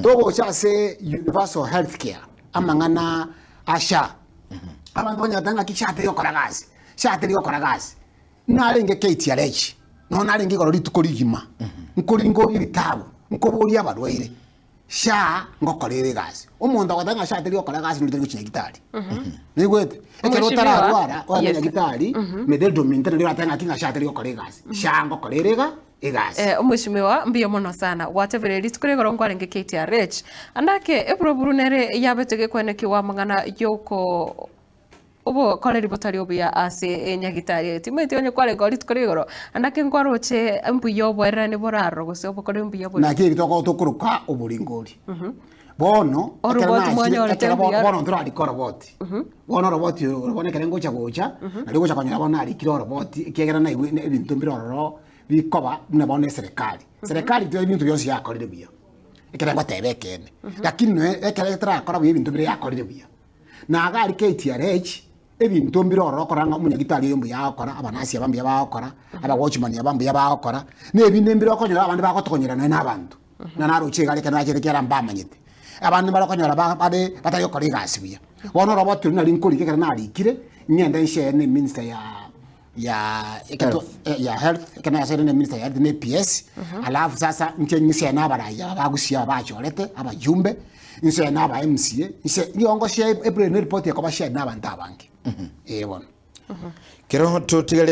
togo chase universal healthcare amangana SHA abantu banyatanga kishate yokoragazi shate yokoragazi narenge KTRH no narenge gorori tukorigima nkoringo ibitabo nkobori abarwaire SHA ngokorere gazi umuntu agatanga shate yokoragazi n'utari gukinya gitari nigwete ekero tararwara wamenya gitari mededo mintere ndio atanga kinga shate yokorere gazi SHA ngokorerega Mheshimiwa mbio muno sana watevereri tukure gorongo arenge KTRH andake eburuburu yabetege kweneki wa mangana yoko obo koleri botari obia ase nyagitari timete onye kware gori tukure goro andake ngwaroche mbuyo bwera ni boraro gose obo kore mbuyo bwera na kiri toko tukuruka oburingori bono bono ndra dikora roboti bono roboti robone kerengo chagocha ali gocha kanyara bona ali kiro roboti kegera na ibintu mbiroro bikoba nabone serikali byo ibintu byose yakorire biya ekerengo tebekene lakini ekere trakora ibintu bire yakorire biya na agari KTRH ebintu mbiroro koranga umunyagitari yombo yakora abanasi abambi yabakora aba watchman abambi yabakora nebinde mbiro konyora abandi bakotokonyera n'abantu na naruche gari kana kera mbamanyete abantu barakonyora bade batayokora igasi biya wono robot nari nkuri kera nari kire nyenda nshene minister ya health kana yasere ne minister ya health ne PS alafu sasa nkenye na baraya bagusiya bachorete abajumbe nse na ba MCA nse yongo she report yakoba she na abantu abange bona kero to